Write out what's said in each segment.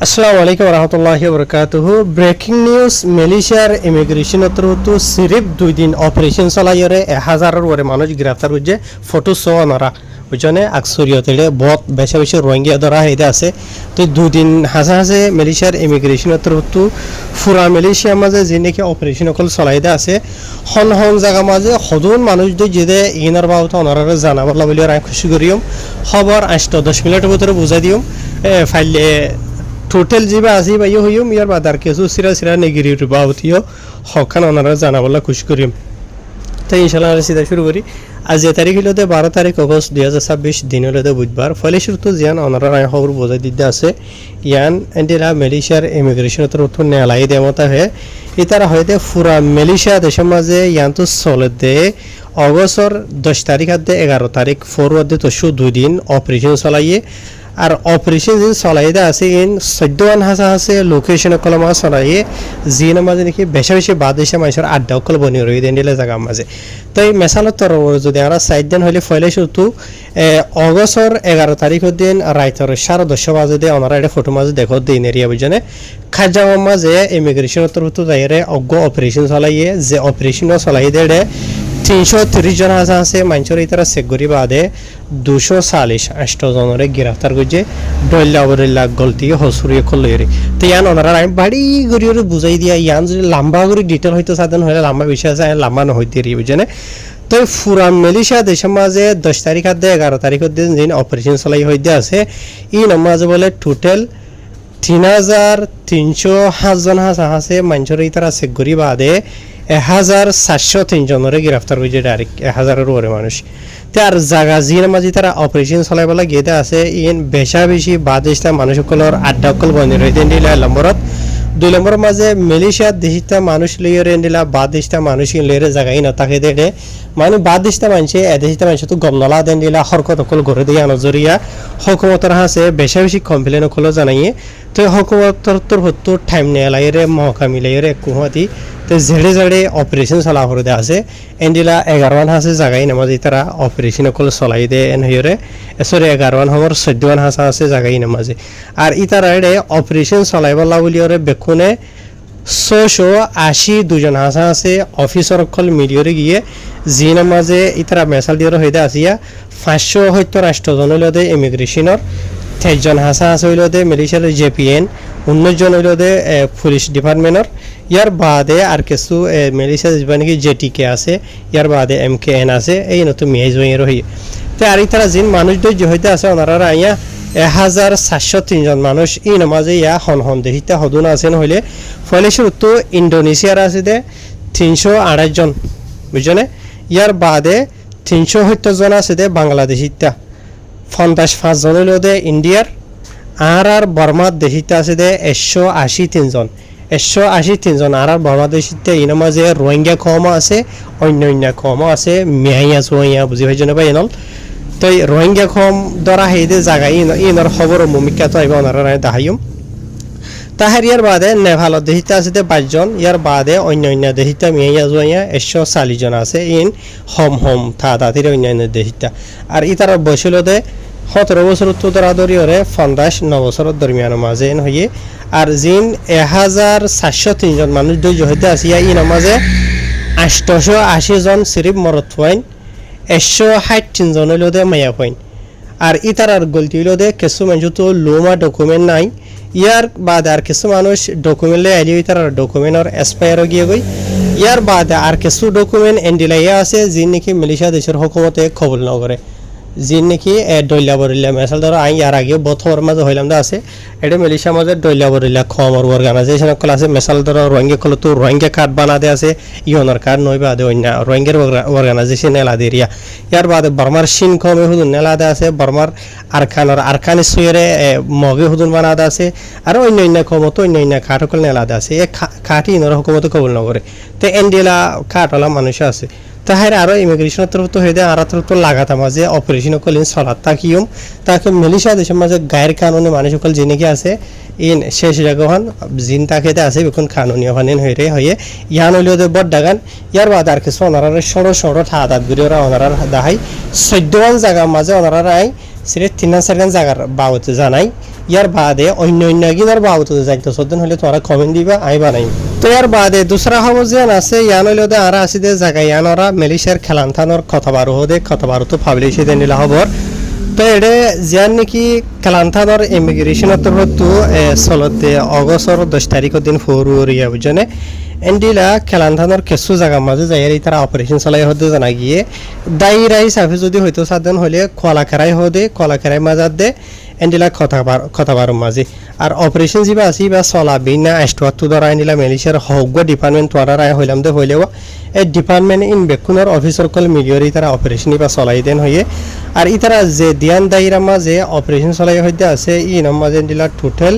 আসসালামু আলাইকুম রহমতুল্লাহি ওবরাকাতুহু। ব্রেকিং নিউজ মালয়েশিয়ার ইমিগ্রেশন অতরুতু সিরিফ 2 দিন অপারেশন চলাইরে 1000-এর ওরে মানুষ গ্রেফতার হইছে। ফটো সো অনারা বুঝনে আকসরিয়তে বহুত বেশি বেশি রোহিঙ্গা ধরা হইতে আছে। তো 2 দিন হাসে মালয়েশিয়ার ইমিগ্রেশন অতরুতু ফুরা মালয়েশিয়া মাঝে যে নাকি অপারেশন কল চলাইতে আছে হন হন জায়গা মাঝে হদুন মানুষ যে ইনার বাবত অনারা জানাবলা বলি আমি খুশি করিম। খবর 8-10 মিনিটের ভিতরে বুঝাই দিম ফাইলে টোটাল যিবা আজি বাইও হইম ইয়ার বাদার কিছু সিরা নেগিরি বাবতীয় হকান ওনারা জানাবলা খুশি করিম। তাই ইনশাল্লাহ সিধা শুরু করি। আজ যে তারিখ হইলতে 12 তারিখ আগস্ট 2026 দিন হইলতে বুধবার। ফলে শুরু জিয়ান ওনারা খবর বোঝাই দিতে আছে ইয়ান এন্ডিরা মালয়েশিয়ার ইমিগ্রেশনের তরফ নেলাই দেমতা হে ইতারা হইতে ফুরা মালয়েশিয়া দেশের মাঝে ইয়ান তো চলে দে অগস্টর 10 তারিখ আদে 11 তারিখ ফরওয়ার্ড তো 2 দিন অপারেশন চলাইয়ে। আর অপারেশন যে চলাইতে আছে ইন 14 হাসা আছে লোকেশন কলমা চলাইয়ে জিন মাঝে নাকি বেশি বেশি বাদেশে মানুষের আড্ডা কল বনি রই দেন দিলে জায়গা মাঝে। তাই মেসালত তর যদি আমরা 4 দিন হইলে ফলে শুধু অগস্টর 11 তারিখের দিন রাইতর 10:30 বাজে দিয়ে ওনারা এটা ফটো মাঝে দেখো দিন এরিয়া বুঝনে খাজাওয়া মাঝে ইমিগ্রেশনের তরফ যাইরে অজ্ঞ অপারেশন চলাইয়ে যে অপারেশন চলাই দেড়ে 330 জন আছে মানুষের ইতারা সেগুরি বাদে 248 জনের গ্রেফতার করছে ডল্লা বরিল্লা গলতি হসুরিয়ে খলইরে। তো ইয়ান ওনারা আমি বাড়ি গড়িয়ে বুঝাই দিয়া ইয়ান যদি লম্বা করে ডিটেল হয়তো সাধন হলে লম্বা বিষয় আছে লম্বা নহইতে রি বুঝেনে। তো ফুরা মালয়েশিয়া দেশের মাঝে 10 তারিখ আদে 11 তারিখের দিন যিনি অপারেশন চলাই হইতে আছে ই মাঝে বলে টোটাল 3305 জন আছে মানুষের ইতারা সেগুরি বাদে 1403 জনের গ্রেফতার হয়েছে ডাইরেক্ট 1000-এর ওরে মানুষ। তো আর জায়গা জিনের মাঝে তারা অপারেশন চলাইবেলা গেতে আছে ইন বেশা বেশি বাদেশটা মানুষসকলের আড্ডা অকল বন্ধ রয়েছে দিলা নম্বরত 2 নম্বরের মাঝে মালয়েশিয়ার দেশটা মানুষ লইরে দিলা বাদেশটা মানুষ লইরে জায়গায় না তাকে দেড়ে মানে বাদেশটা মানুষে এদেশটা মানুষ তো গমনলা দেন দিলা হরকত অকল ঘরে দিয়ে নজরিয়া হুকুমতের হাসে বেশা বেশি কমপ্লেন অকল জানাইয়ে। তো হুকুমতর তরফ টাইম নেয় লাইরে মহকামি লাইরে কুহাতি তো জেড়ে অপারেশন চলা করে দেওয়া আছে এন্ডিলা 11 হাসে জায়গায় নামাজ তারা অপারেশন অকল চলাই দে এন হইরে সরি 11 হমর 14 হাসা আছে জায়গায় নামাজে। আর ইতারা অপারেশন চলাইবলা বলি ওরে বেকুনে 682 জন হাসা আছে অফিসর অকল মিডিয়রে গিয়ে জি নামাজে ইতারা মেসাল দিয়ে হইতে আসিয়া 578 জন হইল ইমিগ্রেশনের 23 জন হাসা আছে হইল মালয়েশিয়ার জেপিএন 19 জন হইল পুলিশ ডিপার্টমেন্টর। ইয়ার বাদে আর কিছু মালয়েশিয়া যেটা নাকি জেটিকে আছে ইয়ার বাদে এমকেএন আছে এই নতুন মিয়াই জয়ের হই। তো আর তারা জিন মানুষ যে হইতে আছে ওনারা আইয়া 1403 জন মানুষ ই নামাজে ইয়া হন দেখিতে হদুন আছেন হইলে ফলে শুরু ইন্দোনেশিয়ার আছে দে 328 জন বুঝনে। ইয়ার বাদে 370 জন আছে দে বাংলাদেশিতা 55 জন হইল দে ইন্ডিয়ার। আর বর্মার দেশিতে আছে দে 183 জন 183 জন। আর বর্মা দেশিতে এই নামাজে রোহিঙ্গা কম আছে অন্য কম আছে মেহাইয়া সোহাইয়া বুঝি ভাই জনে ভাই এনল। তো রোহিঙ্গা কম ধরা হেদে জায়গায় ইনর খবর ভূমিকা তো আইবা ওনারা দেখাইম। তাহার ইয়ার বাদে নেভালত দেশিতে আছে 22 জন। ইয়ার বাদে অন্য দেশিতা মেহাইয়া সোহাইয়া 140 জন আছে ইন হম তাড়াতাড়ি অন্য দেশিতা। আর ইতার বয়স হল দে 17 বছর তো ধরাধরি ওরে 59 বছরের দরমিয়ান মাঝে হইয়ে। আর জিন 1403 জন মানুষ ধৈর্য হইতে আসিয়া ই নামাজে 880 জন সিরিফ মরত হইন 163 জন হইল দে মায়া হইন। আর ইতার গলতি হইল দে কিছু মানুষ তো লোমা ডকুমেন্ট নাই। ইয়ার বাদ আর কিছু মানুষ ডকুমেন্ট লে আইলি তার ডকুমেন্টর এক্সপায়ার গিয়ে গই। ইয়ার বাদ আর কিছু ডকুমেন্ট এন্ডিলাইয়া আছে যিনি নাকি মালয়েশিয়া দেশের হুকুমতে কবুল না করে যিনি নাকি ডইলা বরিল্লা মেসাল ধরো আই আর আগে বথর মাঝে হইলাম দা আছে এটা মালয়েশিয়া মাঝে ডইলা বরিল্লা খমর অর্গানাইজেশন কল আছে মেসাল ধরো রোহিঙ্গা কল তো রোহিঙ্গা কার্ড বানাতে আছে ইয়নার কার্ড নই বাদে অন্য রোহিঙ্গার অর্গানাইজেশন এলাদে এরিয়া। ইয়ার বাদে বর্মার সিন কমে হুদুন এলাদে আছে বর্মার আরকানি সুয়েরে মগে হুদুন বানাতে আছে আর অন্য কমতো অন্য কাঠ কল এলাদে আছে এ কাঠি ইনর হুকুমতে কবুল না করে। তো এন্ডিলা কাঠওয়ালা মানুষ আছে তাহার আরো ইমিগ্রেশনের তরফ তো হয়ে দেয় আর তরফ তো লাগাতা মাঝে অপারেশন কলিন চলাত তাকিম তাকে মালয়েশিয়া দেশের মাঝে গায়ের কানুনে মানুষ সকল যে নাকি আছে ইন শেষ জায়গাহান জিন তাকেতে আছে এখন কানুনীয় ফানিন হয়ে ইয়ান হইলেও বড় ডাগান। ইয়ার বাদ আর কিছু ওনারা সড়ো ঠাদাত ঘুরে ওরা ওনারা দাহাই 14 জায়গা মাঝে ওনারা আই সিরে 3-4 জায়গার বাবতে জানাই ইয়ার বাদে অন্য অন্য গিনার বাবদ যাইতে সদ্দিন হলে তোমরা কমেন্ট দিবা আই বানাই তো ইয়ার বাদে দুসরা খবর যেন আছে ইয়ান হইলে আর আছে দে জায়গা ইয়ানরা মালয়েশিয়ার খেলান্থানোর কথা বারো হদে কথা বারো তো পাবলিশ হয়ে নিলা খবর তো এটা যেন নাকি খেলান্থানোর ইমিগ্রেশনের তরফতো চলতে অগস্টর 10 তারিখের দিন ফেব্রুয়ারি বুঝনে এন্ডিলা খেলান্থানোর কিছু জায়গার মাঝে যাই তারা অপারেশন চালাই হতে জানা গিয়ে দায়ীরা হিসাবে যদি হয়তো সাধারণ হলে কলাখেরাই হদে কলাখেরাই মাজার দে এন্ডিলা কথাবার মাঝে আর অপারেশন যা আছে বা চলাবি না এস্টুয়ার ধরা এন্ডিলা মালয়েশিয়ার হক ডিপার্টমেন্ট তোরা রায় হইলাম দে হইলেও এই ডিপার্টমেন্ট ইন বেকুনের অফিসর কল মিলিয়রি তারা অপারেশন বা চলাই দেন হয়ে আর ইতারা যে দিয়ান দায়ীরা মাঝে অপারেশন চলাই হইতে আছে মাঝে এন্ডিলা টোটাল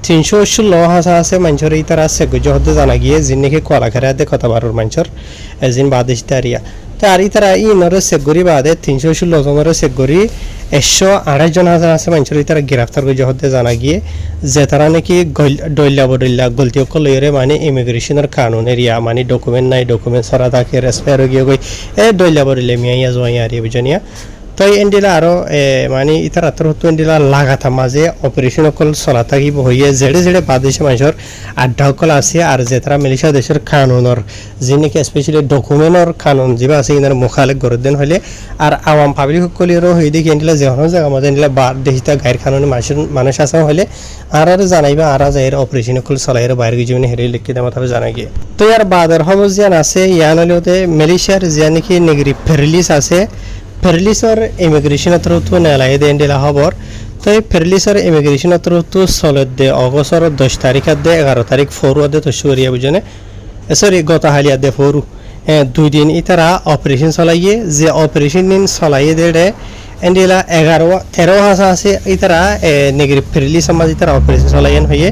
316 হাসা আছে মানুষের ইতারা সেগুজ হতে জানা গিয়ে যিনি নাকি কলাখেরা দে কথাবারুর মানুষের এজিন বাদেশ তারিয়া তো আর ইতারা ইনরে সেগুরি বাদে 316 জনের সেগুরি 128 জন হাজার আছে মানুষের ইতারা গ্রেফতার করে হতে জানা গিয়ে যে তারা নাকি ডইলা বডইলা গলতি কলরে মানে ইমিগ্রেশনের কানুন এরিয়া মানে ডকুমেন্ট নাই ডকুমেন্ট সারা থাকে রেসপেয়ার গিয়ে গই এ ডইলা বডইলে মিয়া জয় আর বুঝনিয়া তো এন্ডিলা আরো মানে ইতার আত্র হতো এন্ডিলা লাগাতা মাঝে অপারেশন অকল চলা থাকিব হইয়ে জেড়ে জেড়ে বাদেশে মানুষের আড্ডা অকল আছে আর যে তারা মালয়েশিয়া দেশের কানুনের যে নাকি স্পেশালি ডকুমেন্টর কানুন যেবা আছে ইনার মুখালেক করে দেন হলে আর আওয়াম পাবলিক সকলেরও হয়ে দেখি এন্ডিলা যে হন জায়গা মাঝে এন্ডিলা বার দেশিতা গায়ের কানুনে মানুষ আসা হলে আর জানাইবা আর যাইয়ের অপারেশন অকল চলাইয়ের বাইরে জীবনে হেরে লিখে দেওয়া তবে জানা গিয়ে তো ইয়ার বাদের খবর যেন আছে ইয়ান হলেওতে মালয়েশিয়ার যে নাকি নেগরি ফেরিলিস আছে ফেরলিসর ইমিগ্রেশনের তরফতো নেলাই দেন দিলা খবর তো এই ফেরলিসর ইমিগ্রেশনের তরফতো চলত দে অগস্টর 10 তারিখের দে 11 তারিখ ফরুয়াদে তো সুরিয়া বুঝনে সরি গত হালিয়া দে ফরু 2 দিন ইতারা অপারেশন চলাইয়ে যে অপারেশন দিন চলাইয়ে দে এন্ডিলা 13 হাসা আছে ইতারা নেগরি ফেরলিস সমাজ ইতারা অপারেশন চলাইয়েন হয়ে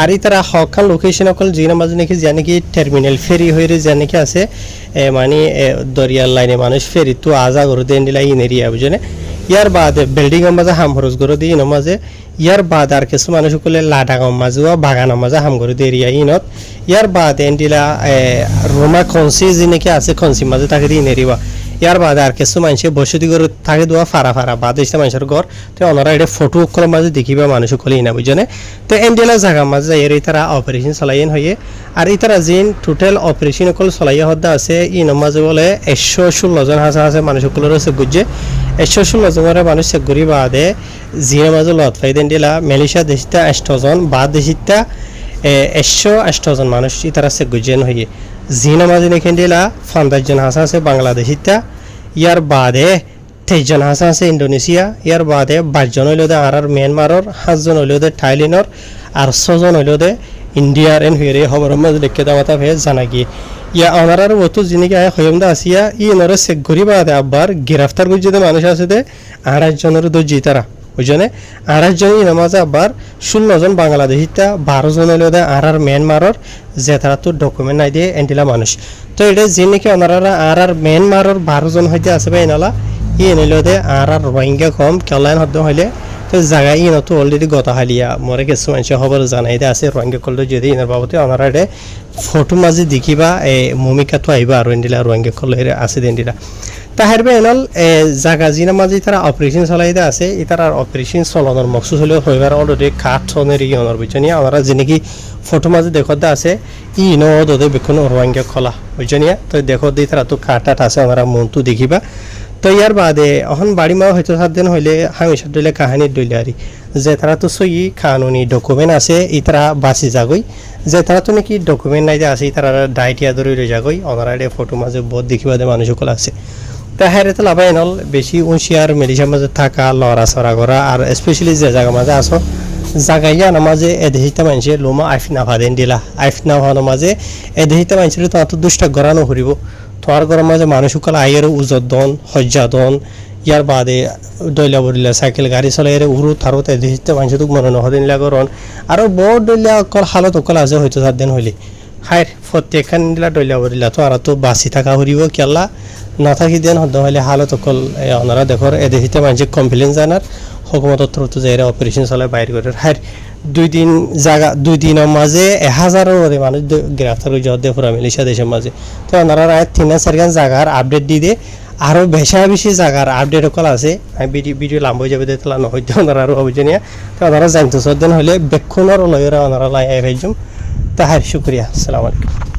আর ইতারা হকাল লোকেশন অকল জিনা মাঝে নাকি জানে কি টার্মিনাল ফেরি হয়ে জানে কি আছে মানে দরিয়ার লাইনে মানুষ ফেরি তো আজা করে দেন দিলা ইন এরিয়া বুঝনে ইয়ার বাদে বিল্ডিং মাঝে হাম খরচ করে দিয়ে ইন মাঝে ইয়ার বাদ আর কিছু মানুষ সকলে লাডাঙর মাঝে বাগানের মাঝে হাম করে দিয়ে এরিয়া ইনত ইয়ার বাদে এন্ডিলা রোমা খনসি যে নাকি আছে খনসি মাঝে তাকে দিয়ে ইন এরিয়া ইয়ার বাদে আর কিছু মানুষে বসতি করে থাকে দোয়া ফারা ফারা বাদ এসে মানুষের ঘর তো ওনারা এটা ফটো করার মাঝে দেখিবা মানুষ সকলে ইনা বুঝনে তো এন্ডিলা জায়গা মাঝে যাই তারা অপারেশন চলাইন হয়ে আর ইতারা জিন টোটাল অপারেশন অকল চলাইয়া হদ্দা আছে ইন মাঝে বলে 116 জন হাসা আছে মানুষ সকলের আছে গুজে 116 জনের মানুষ সেগুরি বাদে জিনের মাঝে লত ফাইদেন দিলা মালয়েশিয়া দেশিতা 8 জন বাদ দেশিতা 108 জন মানুষ ইতারা সে গুজেন হয়ে জিনের মাঝে নেখেন দিলা 50 জন হাসা আছে বাংলাদেশিতা ইয়ার বাদে 23 জন হাসা আছে ইন্দোনেশিয়া ইয়ার বাদে 22 জন হইল দে আর মিয়ানমারর 7 জন হইল দে থাইল্যান্ডর আর 6 জন হইল দে ইন্ডিয়ার এন হইরে খবরের মাঝে লিখে দেওয়াটা ভে জানা গিয়ে ইয়া ওনারার মতো যিনি গায়ে হইমদা আসিয়া ই ওনারা চেক করি বাদে আবার গ্রেফতার করে যদি মানুষ আছে দে 28 জনের দর্জি তারা বুঝনে 28 জন ইন মাঝে আবার 16 জন বাংলাদেশিতা 12 জন হইল দে আর মিয়ানমারর যে তারা তো ডকুমেন্ট নাই দিয়ে এন্ডিলা মানুষ তো এটা যিনি কি ওনারা আর মিয়ানমারর 12 জন হইতে আছে বা এনালা ই এনিল দে আর রোহিঙ্গা কম কেলাইন হদ্দ হইলে তো জায়গায় ইন তো অলরেডি গত হালিয়া মরে কিছু মানুষ খবর জানাই দে আছে রোহিঙ্গা কল যদি ইনার বাবদে ওনারা এটা ফটো মাঝে দেখিবা ভূমিকা তো আইবা আর এন্ডিলা রোহিঙ্গা কল আছে দেন্ডিলা তাহার বেনল জায়গা জিনা মাঝে তারা অপারেশন চলাইতে আছে ইতার অপারেশন চলানোর মকসুদ হলেও হইবার অলরেডি কাঠ সনের ইয়নের বুঝনিয়া ওনারা যেনেকি ফটো মাঝে দেখতে আছে ই নদে বেখন রোহিঙ্গা খোলা বুঝনিয়া তো দেখো দিয়ে তারা তো কাঠ আছে ওনারা মনটো দেখিবা তো ইয়ার বাদে এখন বাড়ি মা হয়তো 7 দিন হইলে হামেশা দইলে কাহিনী দইলে আরি যে তারা তো সই কানুনি ডকুমেন্ট আছে ইতারা বাঁচি যাগই যে তারা তো নাকি ডকুমেন্ট নাই যে আছে তারা ডাইটিয়া ধরে রয়ে যাগই ওনারা ফটো মাঝে বহুত দেখিবা দে মানুষ সকল আছে তাহারে তো লাভাই নল বেশি উনশিয়ার মেডিসিন মাঝে থাকা লড়াচড়া করা আর স্পেশালি যে জায়গা মাঝে আসো জাগাইয়া নামাজে এদেহিতা মানুষে লোমা আইফনা ভাদেন দিলা আইফনা ভানো মাঝে এদেহিতা মানুষের তো এত দুষ্টা গড়ানো হরিব তোমার ঘরের মাঝে মানুষ সকল আইয়ের উজদ্দন হজ্জাদন ইয়ার বাদে দইলা বলিলা সাইকেল গাড়ি চলাই উরু থারতে এদেহিতা মানুষের তো মনে নহদিন লাগরণ আরো বড় দইলা অকল হালত অকল আছে হয়তো 7 দিন হইলে হাইর প্রত্যেকখান দিলা দইলা বলিলা তো আর তো বাঁচি থাকা হরিব কেলা না থাকি দেন হদ্দ হইলে হালত অকল ওনারা দেখর এদেহিতা মানুষের কমপ্লেন জানার হুকুমতর থ্রুতে যাই অপারেশন চলাই বাইর করে হাইর 2 দিনের মাঝে 1000-এর মানুষ গ্রেফতার করে যাওয়া পুরা মালয়েশিয়া দেশের মাঝে তো ওনারা রায় 3-4 জায়গার আপডেট দিয়ে আরও বেশি জায়গার আপডেট কল আছে আমি ভিডিও লাম্ব হয়ে যাবে তাহলে নহইতে ওনারা আরও অভিযোগ তো ওনারা জানতে সদ্দেন হলে বেক্ষণর লয়েরা ওনারা লাই আই ভাইজুম তাহার শুক্রিয়া আসসালামু আলাইকুম